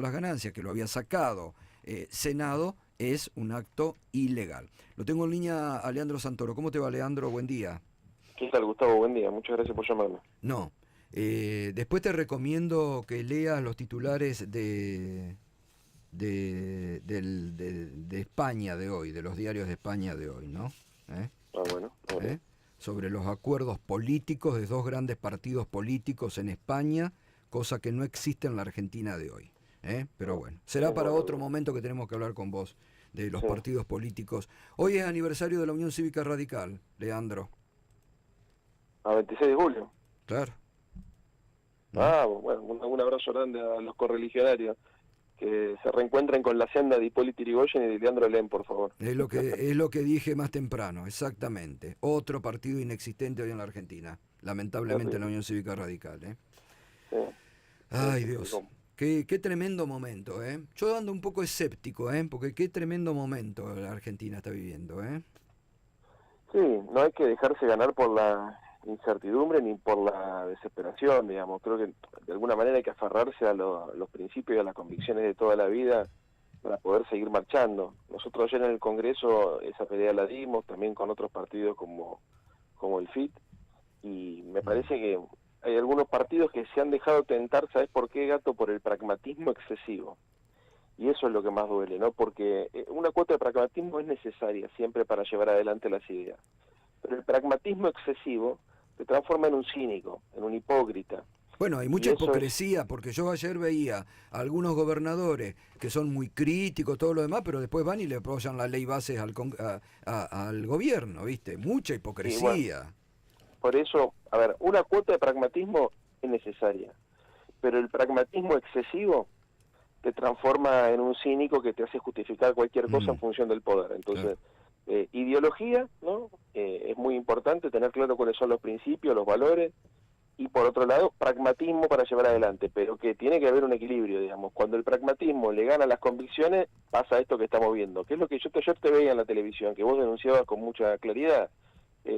las ganancias, que lo había sacado Senado, es un acto ilegal. Lo tengo en línea a Leandro Santoro. ¿Cómo te va, Leandro? Buen día. ¿Qué tal, Gustavo? Buen día, muchas gracias por llamarme. No. Después te recomiendo que leas los titulares de España de hoy, de los diarios de España de hoy, ¿no? ¿Eh? Ah, bueno, bueno. ¿Eh? Sobre los acuerdos políticos de dos grandes partidos políticos en España, cosa que no existe en la Argentina de hoy. Pero bueno, será para Bueno, otro momento que tenemos que hablar con vos de los sí. partidos políticos. Hoy es aniversario de la Unión Cívica Radical, Leandro. A 26 de julio. Claro. ¿Mm? Ah, bueno, un abrazo grande a los correligionarios. Que se reencuentren con la senda de Hipólito Yrigoyen y de Leandro Alem, por favor. Es lo que dije más temprano, exactamente. Otro partido inexistente hoy en la Argentina, lamentablemente en la Terrible. Unión Cívica Radical. Sí, sí, Ay, sí, sí. Dios. Qué tremendo momento, ¿eh? Yo ando un poco escéptico, ¿eh? Porque qué tremendo momento la Argentina está viviendo, ¿eh? Sí, no hay que dejarse ganar por la incertidumbre ni por la desesperación, digamos. Creo que de alguna manera hay que aferrarse a los principios y a las convicciones de toda la vida para poder seguir marchando. Nosotros ayer en el Congreso esa pelea la dimos, también con otros partidos como el FIT, y me Mm. parece que hay algunos partidos que se han dejado tentar, ¿sabes por qué, Gato? Por el pragmatismo excesivo. Y eso es lo que más duele, ¿no? Porque una cuota de pragmatismo es necesaria siempre para llevar adelante las ideas. Pero el pragmatismo excesivo se transforma en un cínico, en un hipócrita. Bueno, hay Y mucha eso es, hipocresía, porque yo ayer veía a algunos gobernadores que son muy críticos, todo lo demás, pero después van y le apoyan la ley bases al gobierno, ¿viste? Mucha y bueno, hipocresía. por eso, a ver, una cuota de pragmatismo es necesaria, pero el pragmatismo excesivo te transforma en un cínico que te hace justificar cualquier cosa en Mm, función del poder. claro. Entonces, ideología, ¿no? Es muy importante tener claro cuáles son los principios, los valores, y por otro lado, pragmatismo para llevar adelante, pero que tiene que haber un equilibrio, digamos. Cuando el pragmatismo le gana las convicciones, pasa esto que estamos viendo, que es lo que yo ayer te veía en la televisión, que vos denunciabas con mucha claridad.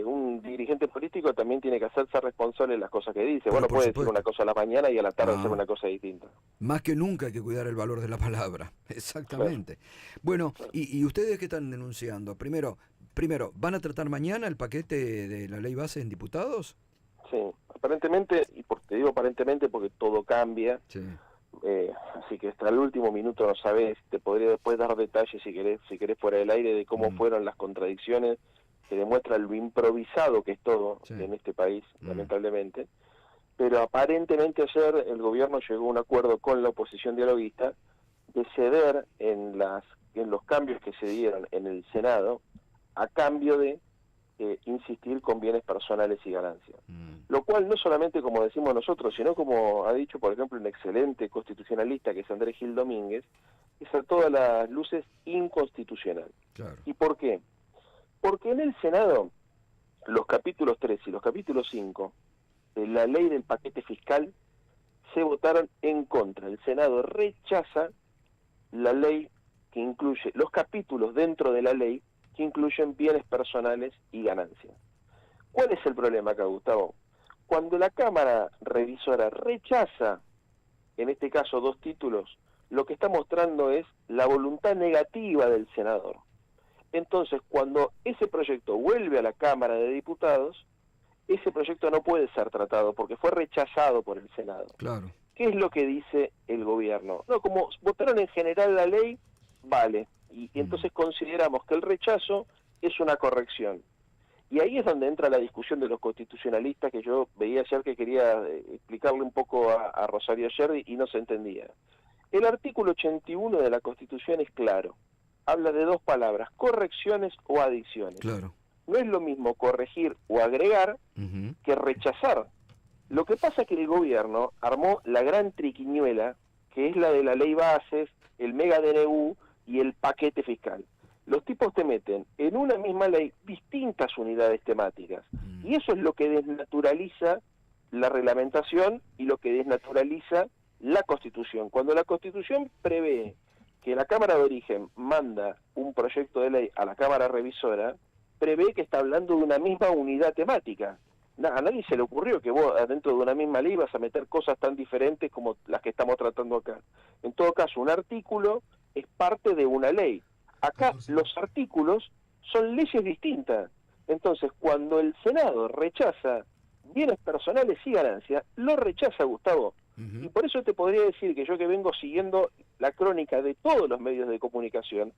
Un dirigente político también tiene que hacerse responsable de las cosas que dice. Pero Bueno, por puede decir una supuesto. cosa a la mañana y a la tarde hacer No. una cosa distinta. Más que nunca hay que cuidar el valor de la palabra. Claro, Exactamente. Bueno, claro. ¿y ustedes qué están denunciando? Primero, ¿van a tratar mañana el paquete de la ley base en diputados? Sí, aparentemente, y te digo aparentemente porque todo cambia, Sí. así que hasta el último minuto no sabes, te podría después dar detalles si querés fuera del aire de cómo Mm, fueron las contradicciones que demuestra lo improvisado que es todo sí. en este país, Mm, lamentablemente, pero aparentemente ayer el gobierno llegó a un acuerdo con la oposición dialoguista de ceder en los cambios que se dieron en el Senado a cambio de insistir con bienes personales y ganancias. mm. Lo cual no solamente como decimos nosotros, sino como ha dicho, por ejemplo, un excelente constitucionalista que es Andrés Gil Domínguez, es a todas las luces inconstitucional. Claro. ¿Y por qué? Porque en el Senado, los capítulos 3 y los capítulos 5 de la ley del paquete fiscal se votaron en contra. El Senado rechaza la ley que incluye los capítulos dentro de la ley que incluyen bienes personales y ganancias. ¿Cuál es el problema acá, Gustavo? Cuando la Cámara Revisora rechaza, en este caso, dos títulos, lo que está mostrando es la voluntad negativa del senador. Entonces, cuando ese proyecto vuelve a la Cámara de Diputados, ese proyecto no puede ser tratado porque fue rechazado por el Senado. Claro. ¿Qué es lo que dice el gobierno? No, como votaron en general la ley, vale. Y Mm, entonces consideramos que el rechazo es una corrección. Y ahí es donde entra la discusión de los constitucionalistas que yo veía ayer que quería explicarle un poco a Rosario ayer y no se entendía. El artículo 81 de la Constitución es claro. Habla de dos palabras, correcciones o adiciones. claro. No es lo mismo corregir o agregar Ujú. que rechazar. Lo que pasa es que el gobierno armó la gran triquiñuela, que es la de la ley bases, el mega DNU y el paquete fiscal. Los tipos te meten en una misma ley distintas unidades temáticas. Mm, Y eso es lo que desnaturaliza la reglamentación y lo que desnaturaliza la Constitución. Cuando la Constitución prevé que la Cámara de Origen manda un proyecto de ley a la Cámara Revisora, prevé que está hablando de una misma unidad temática. a nadie se le ocurrió que vos dentro de una misma ley vas a meter cosas tan diferentes como las que estamos tratando acá. En todo caso, un artículo es parte de una ley. Acá los artículos son leyes distintas. Entonces, cuando el Senado rechaza bienes personales y ganancias, lo rechaza, Gustavo. Y por eso te podría decir que yo, que vengo siguiendo la crónica de todos los medios de comunicación,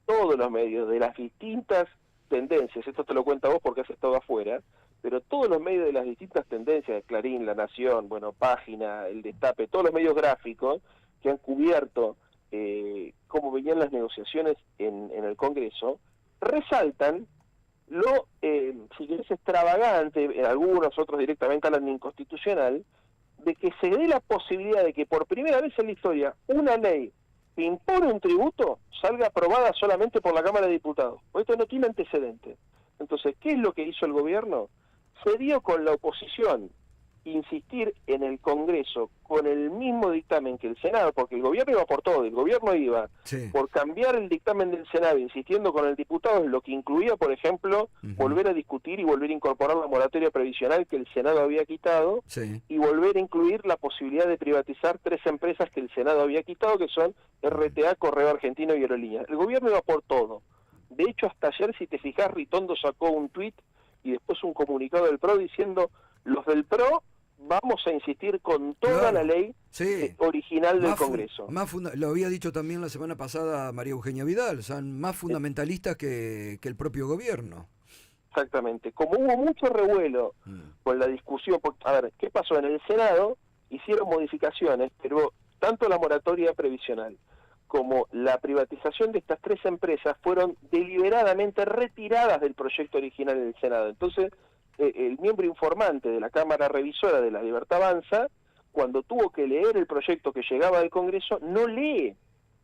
todos los medios, de las distintas tendencias, esto te lo cuento a vos porque has estado afuera, pero todos los medios de las distintas tendencias, Clarín, La Nación, bueno, Página, El Destape, todos los medios gráficos que han cubierto cómo venían las negociaciones en el Congreso, resaltan lo, si querés, extravagante, en algunos, otros directamente hablan de inconstitucional, de que se dé la posibilidad de que por primera vez en la historia una ley que impone un tributo salga aprobada solamente por la Cámara de Diputados. Porque esto no tiene antecedentes. Entonces, ¿qué es lo que hizo el gobierno? Se dio con la oposición insistir en el Congreso con el mismo dictamen que el Senado, porque el gobierno iba por todo, el gobierno iba por cambiar el dictamen del Senado, insistiendo con el diputado, en lo que incluía, por ejemplo, volver a discutir y volver a incorporar la moratoria previsional que el Senado había quitado, y volver a incluir la posibilidad de privatizar 3 empresas que el Senado había quitado, que son RTA, Correo Argentino y Aerolíneas. El gobierno iba por todo. De hecho, hasta ayer, si te fijas, Ritondo sacó un tuit y después un comunicado del PRO diciendo: los del PRO vamos a insistir con toda la ley original del Congreso. Lo había dicho también la semana pasada María Eugenia Vidal, son más fundamentalistas que el propio gobierno. Exactamente. Como hubo mucho revuelo con la discusión, a ver, ¿qué pasó? En el Senado hicieron modificaciones, pero tanto la moratoria previsional como la privatización de estas 3 empresas fueron deliberadamente retiradas del proyecto original del Senado. Entonces, el miembro informante de la Cámara Revisora de la Libertad Avanza, cuando tuvo que leer el proyecto que llegaba del Congreso, no lee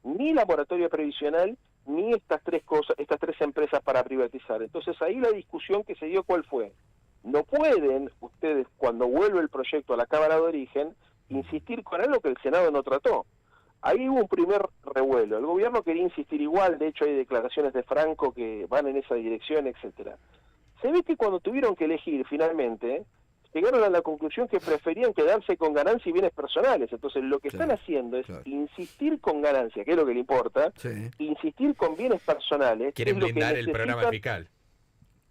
ni la moratoria previsional ni estas 3 cosas, estas 3 empresas para privatizar. Entonces ahí la discusión que se dio, ¿cuál fue? No pueden ustedes, cuando vuelve el proyecto a la Cámara de Origen, insistir con algo que el Senado no trató. Ahí hubo un primer revuelo. El gobierno quería insistir igual, de hecho hay declaraciones de Franco que van en esa dirección, etcétera. Se ve que cuando tuvieron que elegir finalmente, llegaron a la conclusión que preferían quedarse con ganancias y bienes personales. Entonces lo que están haciendo es insistir con ganancias, que es lo que le importa, insistir con bienes personales. Quieren blindar el programa fiscal.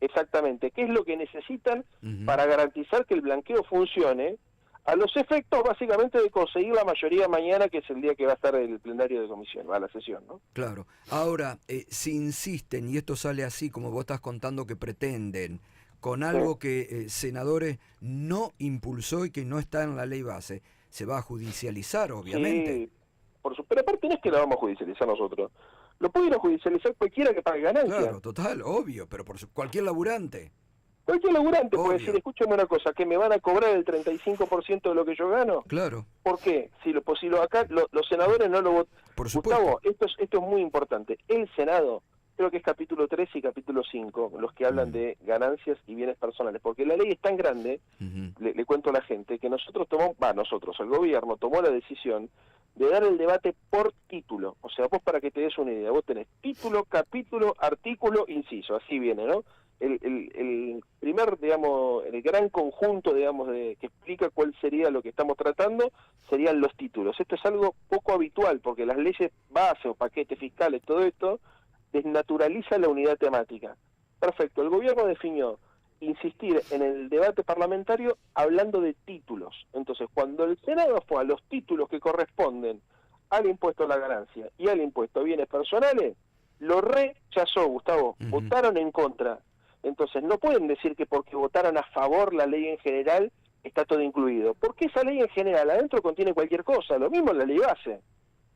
Exactamente, ¿qué es lo que necesitan para garantizar que el blanqueo funcione? A los efectos, básicamente, de conseguir la mayoría mañana, que es el día que va a estar el plenario de comisión, va a la sesión, ¿no? Claro. Ahora, si insisten, y esto sale así como vos estás contando que pretenden, con algo que senadores no impulsó y que no está en la ley base, se va a judicializar, obviamente. Sí, pero aparte no es que la vamos a judicializar nosotros. Lo puede ir a judicializar cualquiera que pague ganancias. Claro, total, obvio, pero cualquier laburante. Cualquier laburante puede decir: escúchame una cosa, que me van a cobrar el 35% de lo que yo gano. Claro. ¿Por qué? Acá los senadores no lo votan. Por supuesto. Gustavo, esto es muy importante. El Senado, creo que es capítulo 3 y capítulo 5, los que hablan de ganancias y bienes personales, porque la ley es tan grande, le cuento a la gente, que el gobierno tomó la decisión de dar el debate por título. O sea, vos, para que te des una idea, vos tenés título, capítulo, artículo, inciso, así viene, ¿no? El primer, digamos, el gran conjunto, digamos, que explica cuál sería lo que estamos tratando, serían los títulos. Esto es algo poco habitual, porque las leyes base o paquetes fiscales, todo esto, desnaturaliza la unidad temática. Perfecto, el gobierno definió insistir en el debate parlamentario hablando de títulos. Entonces, cuando el Senado fue a los títulos que corresponden al impuesto a la ganancia y al impuesto a bienes personales, lo rechazó, Gustavo. Votaron en contra. Entonces, no pueden decir que porque votaron a favor la ley en general está todo incluido. Porque esa ley en general adentro contiene cualquier cosa. Lo mismo en la ley base.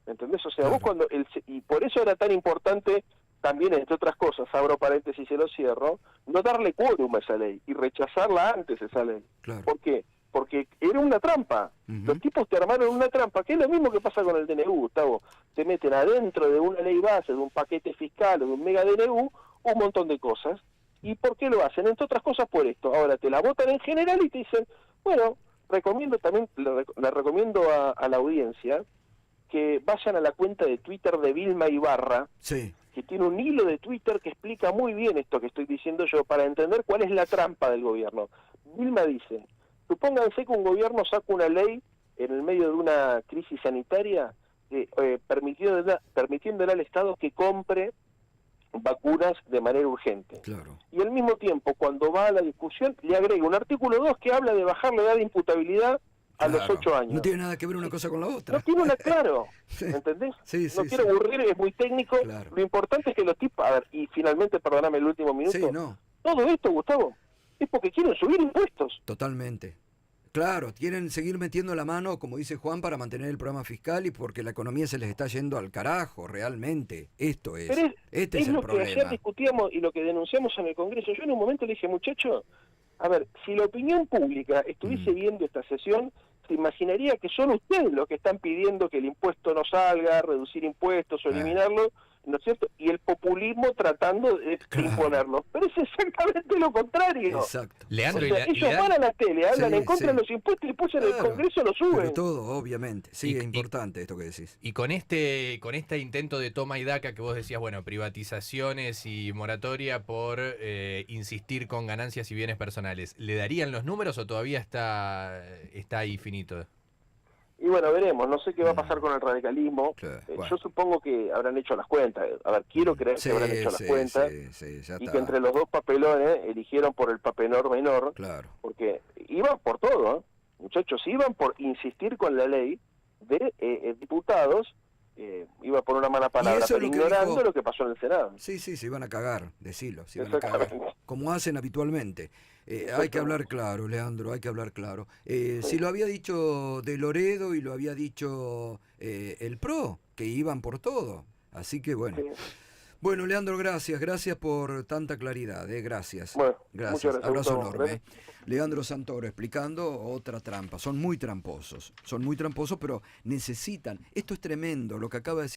¿Entendés? O sea, vos cuando... y por eso era tan importante también, entre otras cosas, abro paréntesis y se lo cierro, no darle quórum a esa ley y rechazarla antes esa ley. Claro. ¿Por qué? Porque era una trampa. Los tipos te armaron una trampa, que es lo mismo que pasa con el DNU, Gustavo. Te meten adentro de una ley base, de un paquete fiscal o de un mega DNU, un montón de cosas. ¿Y por qué lo hacen? Entre otras cosas por esto. Ahora te la votan en general y te dicen, bueno, recomiendo también, le recomiendo a la audiencia que vayan a la cuenta de Twitter de Vilma Ibarra, que tiene un hilo de Twitter que explica muy bien esto que estoy diciendo yo, para entender cuál es la trampa del gobierno. Dilma dice, supónganse que un gobierno saca una ley en el medio de una crisis sanitaria permitiéndole al Estado que compre vacunas de manera urgente. Claro. Y al mismo tiempo, cuando va a la discusión, le agrega un artículo 2 que habla de bajar la edad de imputabilidad a los 8 años. No tiene nada que ver una cosa con la otra. No tiene una, claro, Sí. ¿entendés? Sí, No sí, quiero sí. aburrir, es muy técnico. Claro. Lo importante es que los tipos, a ver, y finalmente, perdóname el último minuto, Sí, no, todo esto, Gustavo, es porque quieren subir impuestos. totalmente. Claro, quieren seguir metiendo la mano, como dice Juan, para mantener el programa fiscal y porque la economía se les está yendo al carajo, realmente. Esto es. Pero Este es el lo que ayer problema. discutíamos y lo que denunciamos en el Congreso. Yo en un momento le dije, muchacho, a ver, si la opinión pública estuviese viendo esta sesión, se imaginaría que son ustedes los que están pidiendo que el impuesto no salga, reducir impuestos o eliminarlo, ¿no es cierto? Y el populismo tratando de imponerlo. Pero es exactamente lo contrario. Exacto. Leandro, O sea, ellos van a la tele, hablan en contra de los impuestos y después en el Claro. Congreso lo Pero suben. todo, obviamente. Sí, es Y- importante esto que decís. Y con este intento de toma y daca que vos decías, bueno, privatizaciones y moratoria por insistir con ganancias y bienes personales, ¿le darían los números o todavía está ahí finito? Y bueno, veremos, no sé qué va a pasar con el radicalismo. Claro, Yo bueno. supongo que habrán hecho las cuentas. A ver, quiero creer que habrán hecho las cuentas sí, ya y está. que entre los dos papelones eligieron por el papelón menor, Claro. porque iban por todo, ¿eh? Muchachos, iban por insistir con la ley de diputados, iba por una mala palabra, eso es pero lo que ignorando dijo- lo que pasó en el Senado. Sí, se iban a cagar, decilo, se iban a Exactamente. cagar, como hacen habitualmente. Hay que hablar claro, Leandro, hay que hablar claro. Si lo había dicho de Loredo y lo había dicho el PRO, que iban por todo. Así que bueno. Sí. Bueno, Leandro, gracias por tanta claridad, gracias. Bueno, Gracias, muchas gracias, abrazo Gustavo. enorme. Leandro Santoro explicando otra trampa. Son muy tramposos, pero necesitan, esto es tremendo lo que acaba de decir.